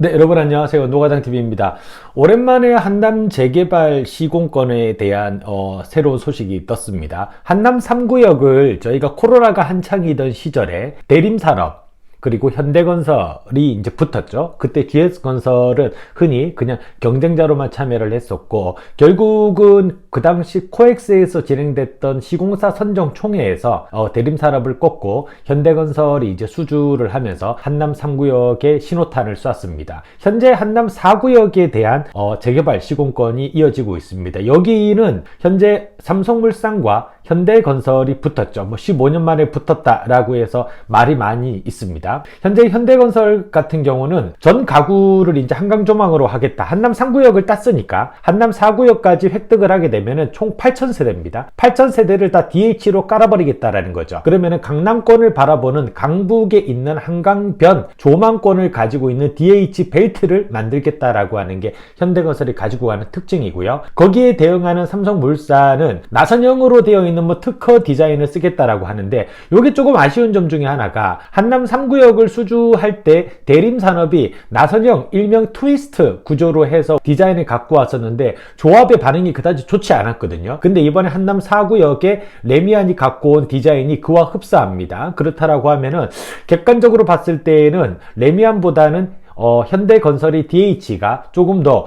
네, 여러분 안녕하세요. 노가장TV입니다. 오랜만에 한남 재개발 시공권에 대한 새로운 소식이 떴습니다. 한남 3구역을 저희가 코로나가 한창이던 시절에 대림산업 그리고 현대건설이 이제 붙었죠. 그때 GS건설은 흔히 그냥 경쟁자로만 참여를 했었고, 결국은 그 당시 코엑스에서 진행됐던 시공사 선정 총회에서 대림산업을 꺾고 현대건설이 이제 수주를 하면서 한남 3구역에 신호탄을 쐈습니다. 현재 한남 4구역에 대한 재개발 시공권이 이어지고 있습니다. 여기는 현재 삼성물산과 현대건설이 붙었죠. 15년 만에 붙었다라고 해서 말이 많이 있습니다. 현재 현대건설 같은 경우는 전 가구를 이제 한강조망으로 하겠다. 한남 3구역을 땄으니까 한남 4구역까지 획득을 하게 되면은 총 8,000세대입니다. 8,000세대를 다 DH로 깔아버리겠다라는 거죠. 그러면은 강남권을 바라보는 강북에 있는 한강변 조망권을 가지고 있는 DH 벨트를 만들겠다라고 하는 게 현대건설이 가지고 가는 특징이고요. 거기에 대응하는 삼성물산은 나선형으로 되어 있는 특허 디자인을 쓰겠다라고 하는데, 이게 조금 아쉬운 점 중에 하나가 한남 3구역을 수주할 때 대림산업이 나선형 일명 트위스트 구조로 해서 디자인을 갖고 왔었는데 조합의 반응이 그다지 좋지 않았거든요. 근데 이번에 한남 4구역에 레미안이 갖고 온 디자인이 그와 흡사합니다. 그렇다라고 하면은 객관적으로 봤을 때에는 레미안보다는 현대건설이 DH가 조금 더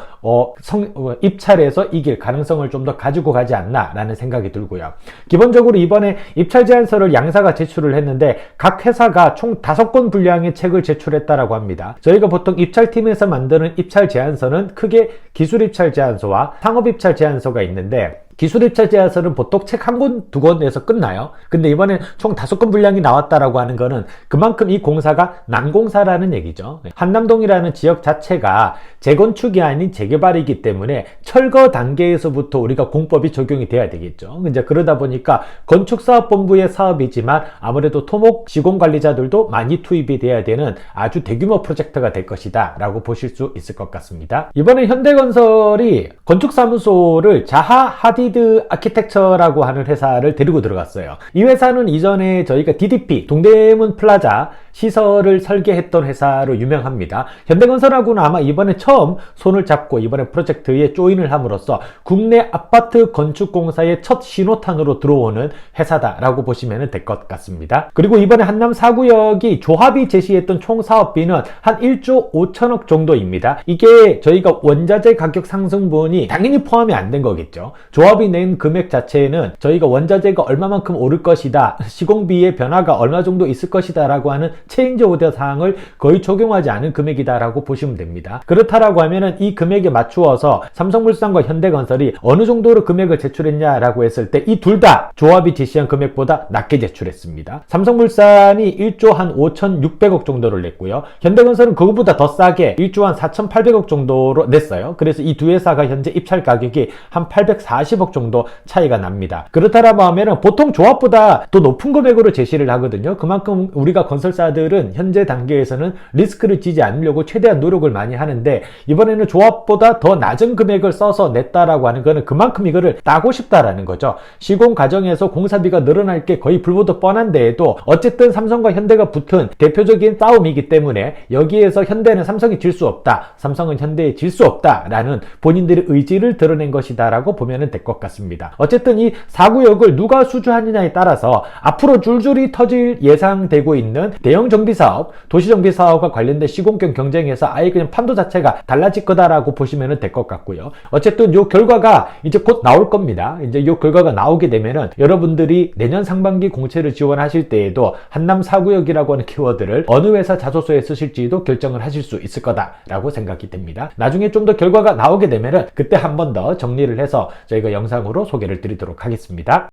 입찰해서 이길 가능성을 좀 더 가지고 가지 않나 라는 생각이 들고요. 기본적으로 이번에 입찰 제안서를 양사가 제출을 했는데 각 회사가 총 5건 분량의 책을 제출했다라고 합니다. 저희가 보통 입찰팀에서 만드는 입찰 제안서는 크게 기술 입찰 제안서와 상업 입찰 제안서가 있는데, 기술 입찰 제안서는 보통 책 한 권, 두 권에서 끝나요. 근데 이번에 총 5건 분량이 나왔다라고 하는 거는 그만큼 이 공사가 난공사라는 얘기죠. 한남동이라는 지역 자체가 재건축이 아닌 재개발이기 때문에 철거 단계에서부터 우리가 공법이 적용이 돼야 되겠죠. 이제 그러다 보니까 건축사업본부의 사업이지만 아무래도 토목 시공관리자들도 많이 투입이 돼야 되는 아주 대규모 프로젝트가 될 것이다 라고 보실 수 있을 것 같습니다. 이번에 현대건설이 건축사무소를 자하 하디드 아키텍처라고 하는 회사를 데리고 들어갔어요. 이 회사는 이전에 저희가 DDP 동대문 플라자 시설을 설계했던 회사로 유명합니다. 현대건설하고는 아마 이번에 처음 손을 잡고 이번에 프로젝트에 조인을 함으로써 국내 아파트 건축공사의 첫 신호탄으로 들어오는 회사다라고 보시면 될 것 같습니다. 그리고 이번에 한남 4구역이 조합이 제시했던 총 사업비는 한 1조 5천억 정도입니다. 이게 저희가 원자재 가격 상승분이 당연히 포함이 안 된 거겠죠. 조합이 낸 금액 자체는 저희가 원자재가 얼마만큼 오를 것이다, 시공비의 변화가 얼마 정도 있을 것이다 라고 하는 체인지 오더 사항을 거의 적용하지 않은 금액이다 라고 보시면 됩니다. 그렇다라고 하면은 이 금액에 맞추어서 삼성물산과 현대건설이 어느 정도로 금액을 제출했냐라고 했을 때 이 둘 다 조합이 제시한 금액보다 낮게 제출했습니다. 삼성물산이 1조 한 5,600억 정도를 냈고요. 현대건설은 그것보다 더 싸게 1조 한 4,800억 정도로 냈어요. 그래서 이 두 회사가 현재 입찰 가격이 한 840억 정도 차이가 납니다. 그렇다라고 하면은 보통 조합보다 더 높은 금액으로 제시를 하거든요. 그만큼 우리가 건설사들은 현재 단계에서는 리스크를 지지 않으려고 최대한 노력을 많이 하는데, 이번에는 조합보다 더 낮은 금액을 써서 냈다라고 하는 거는 그만큼 이거를 따고 싶다라는 거죠. 시공 과정에서 공사비가 늘어날 게 거의 불보듯 뻔한데에도 어쨌든 삼성과 현대가 붙은 대표적인 싸움이기 때문에 여기에서 현대는 삼성이 질 수 없다, 삼성은 현대에 질 수 없다라는 본인들의 의지를 드러낸 것이다 라고 보면 될 것 같습니다. 어쨌든 이 4구역을 누가 수주하느냐에 따라서 앞으로 줄줄이 터질 예상되고 있는 대형 정비사업, 도시정비사업과 관련된 시공권 경쟁에서 아예 그냥 판도 자체가 달라질 거다라고 보시면 될 것 같고요. 어쨌든 이 결과가 이제 곧 나올 겁니다. 이제 이 결과가 나오게 되면은 여러분들이 내년 상반기 공채를 지원하실 때에도 한남 4구역이라고 하는 키워드를 어느 회사 자소서에 쓰실지도 결정을 하실 수 있을 거다라고 생각이 됩니다. 나중에 좀 더 결과가 나오게 되면은 그때 한 번 더 정리를 해서 저희가 영상으로 소개를 드리도록 하겠습니다.